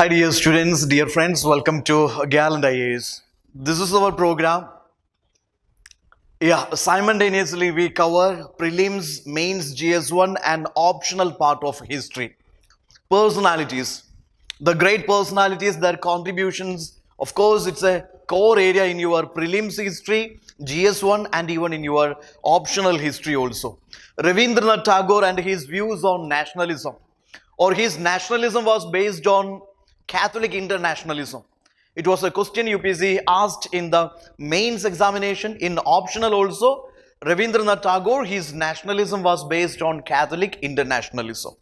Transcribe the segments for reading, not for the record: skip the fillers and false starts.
Hi, dear students, dear friends, welcome to Gallant IAS. This is our program. Simultaneously, we cover prelims, mains, GS1, and optional part of history. Personalities, the great personalities, their contributions. Of course, it's a core area in your prelims history, GS1, and even in your optional history also. Rabindranath Tagore and his views on nationalism, or his nationalism was based on Catholic internationalism. It was a question UPSC asked in the mains examination, in optional also. Rabindranath Tagore, his nationalism was based on Catholic internationalism.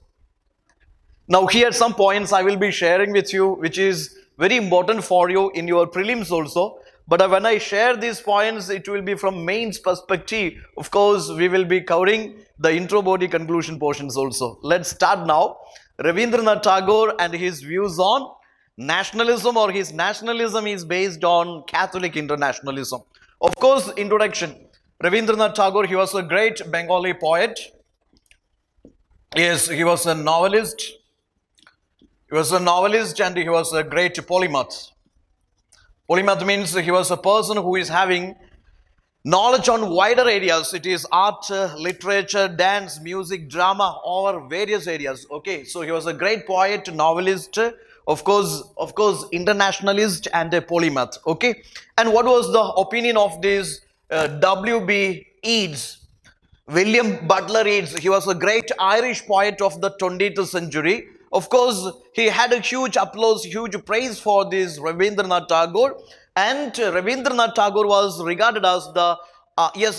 Now here some points I will be sharing with you which is very important for you in your prelims also. But when I share these points, it will be from mains perspective. Of course, we will be covering the intro body conclusion portions also. Let's start now. Rabindranath Tagore and his views on nationalism, or his nationalism is based on Catholic internationalism. Of course, introduction. Rabindranath Tagore, he was a great Bengali poet. Yes, he was a novelist. He was a novelist and he was a great polymath. Polymath means he was a person who is having knowledge on wider areas. It is art, literature, dance, music, drama, or various areas. Okay, so he was a great poet, novelist, of course, internationalist and a polymath. Okay, and what was the opinion of this W.B. Yeats? William Butler Yeats, he was a great Irish poet of the 20th century. Of course, he had a huge applause, huge praise for this Rabindranath Tagore. And Rabindranath Tagore was regarded as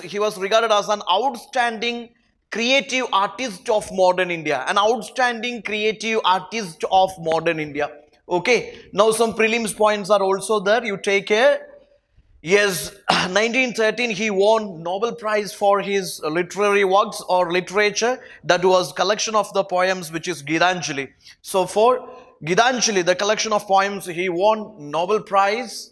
he was regarded as an outstanding creative artist of modern India. An outstanding creative artist of modern India. Okay, now some prelims points are also there. You take care. Yes, 1913 he won Nobel Prize for his literary works or literature. That was collection of the poems which is Gitanjali. So for Gitanjali, the collection of poems, he won Nobel Prize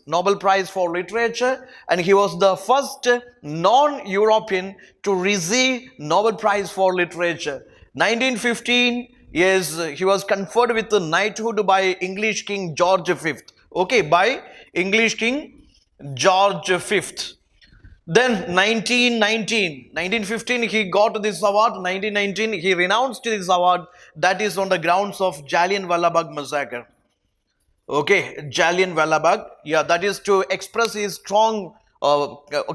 for literature, and he was the first non-European to receive Nobel Prize for literature. 1915, yes, he was conferred with the knighthood by English King George V. Okay, by English King George V. Then 1915 he got this award. 1919 he renounced this award. That is on the grounds of Jallianwala Bagh massacre. Okay, Jallianwala Bagh. Yeah, that is to express his strong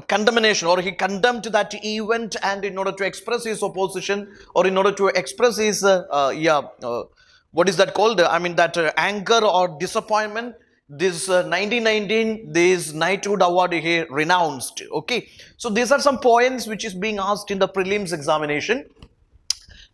condemnation, or he condemned that event, and in order to express his opposition, or in order to express his what is that called? I mean that anger or disappointment. This 1919, this knighthood award he renounced. Okay, so these are some points which is being asked in the prelims examination.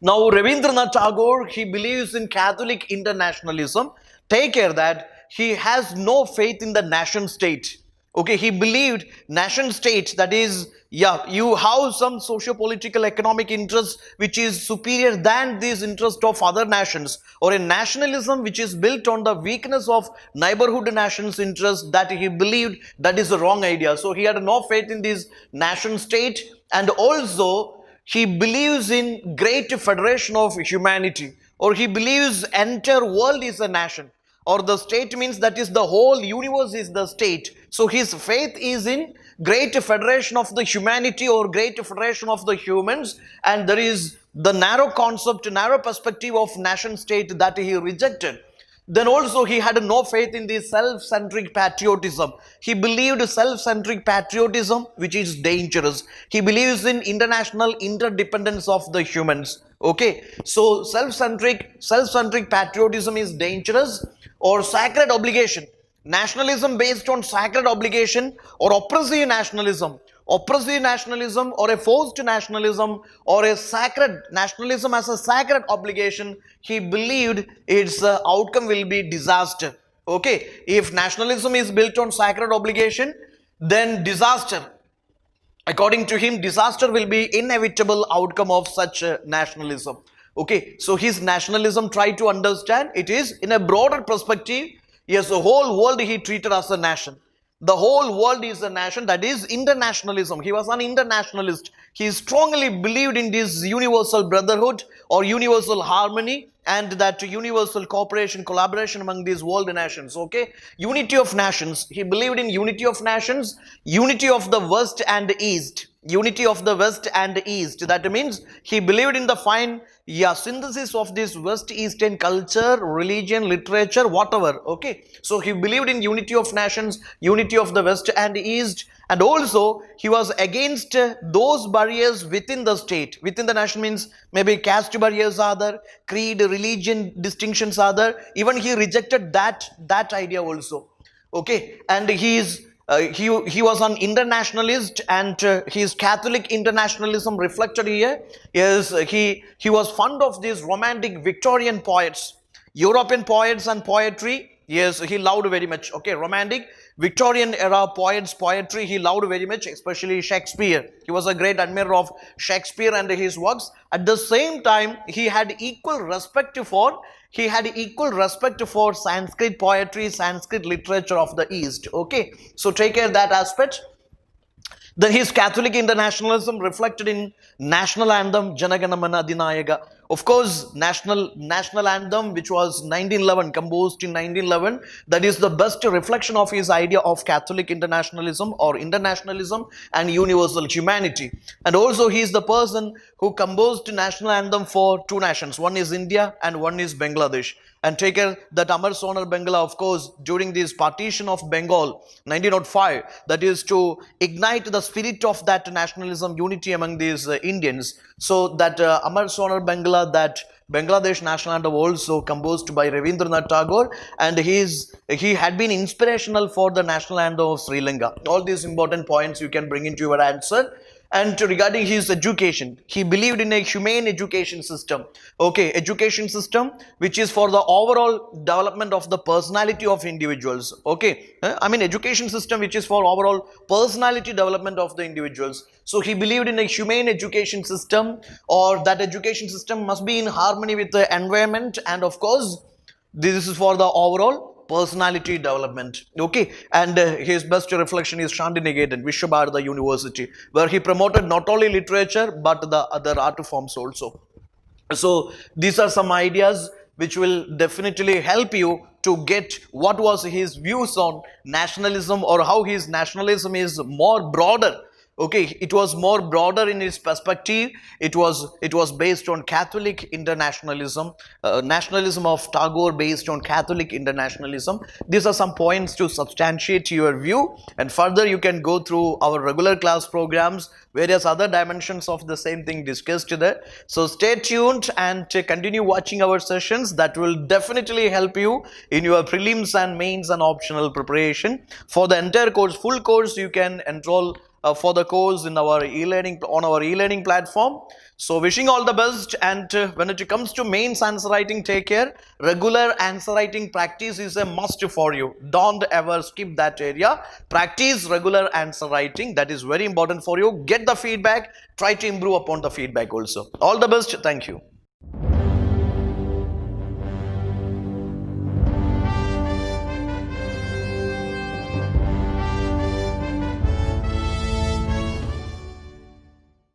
Now Rabindranath Tagore, he believes in Catholic internationalism. Take care that he has no faith in the nation state. Okay, he believed nation state, that is, you have some socio-political economic interest which is superior than this interest of other nations, or a nationalism which is built on the weakness of neighborhood nations' interest, that he believed that is a wrong idea. So he had no faith in this nation state, and also he believes in great federation of humanity, or he believes entire world is a nation, or the state means that is the whole universe is the state. So his faith is in great federation of the humanity, or great federation of the humans, and there is the narrow concept, narrow perspective of nation state that he rejected. Then also he had no faith in the self-centric patriotism. He believed self-centric patriotism which is dangerous. He believes in international interdependence of the humans. Okay, so self-centric patriotism is dangerous, or sacred obligation. Nationalism based on sacred obligation, or oppressive nationalism. Oppressive nationalism, or a forced nationalism, or a sacred nationalism as a sacred obligation, he believed its outcome will be disaster. Okay, if nationalism is built on sacred obligation, then disaster. According to him, disaster will be inevitable outcome of such nationalism. Okay, so his nationalism, try to understand, it is in a broader perspective. Yes, the whole world he treated as a nation. The whole world is a nation, that is internationalism. He was an internationalist. He strongly believed in this universal brotherhood or universal harmony, and that universal cooperation, collaboration among these world nations. Okay, unity of nations. He believed in unity of nations, unity of the West and East. Unity of the West and East. That means he believed in the fine, yeah, synthesis of this West Eastern culture, religion, literature, whatever. Okay, so he believed in unity of nations, unity of the West and East, and also he was against those barriers within the state, within the nation, means maybe caste barriers are there, creed, religion distinctions are there. Even he rejected that idea also. Okay, and he was an internationalist, and his Catholic internationalism reflected here is he was fond of these romantic Victorian poets, European poets and poetry. Yes, he loved very much. Okay, romantic Victorian era poets, poetry he loved very much, especially Shakespeare. He was a great admirer of Shakespeare and his works. At the same time, he had equal respect for Sanskrit poetry, Sanskrit literature of the East. Okay, so take care of that aspect. Then his Catholic internationalism reflected in national anthem Janagana Mana Adinayaka. Of course, national anthem, which was 1911, composed in 1911, that is the best reflection of his idea of Catholic internationalism or internationalism and universal humanity. And also, he is the person who composed national anthem for two nations. One is India and one is Bangladesh. And take care that Amar Sonar Bangla, of course, during this partition of Bengal, 1905, that is to ignite the spirit of that nationalism, unity among these Indians. So that Amar Sonar Bangla, that Bangladesh national anthem, also composed by Ravindranath Tagore, and he had been inspirational for the national anthem of Sri Lanka. All these important points you can bring into your answer. And regarding his education, he believed in a humane education system. Okay, education system which is for the overall development of the personality of individuals. Okay, I mean education system which is for overall personality development of the individuals. So he believed in a humane education system, or that education system must be in harmony with the environment, and of course this is for the overall personality development. Okay, and his best reflection is Shantiniketan, Vishwabharata University, where he promoted not only literature but the other art forms also. So these are some ideas which will definitely help you to get what was his views on nationalism, or how his nationalism is more broader. Okay, it was more broader in its perspective. It was based on Catholic internationalism, nationalism of Tagore based on Catholic internationalism. These are some points to substantiate your view, and further you can go through our regular class programs, various other dimensions of the same thing discussed there. So stay tuned and continue watching our sessions. That will definitely help you in your prelims and mains and optional preparation. For the entire course, full course, you can enroll for the course in our e-learning platform. So wishing all the best, and when it comes to mains answer writing, take care. Regular answer writing practice is a must for you. Don't ever skip that area. Practice regular answer writing. That is very important for you. Get the feedback. Try to improve upon the feedback also. All the best. Thank you.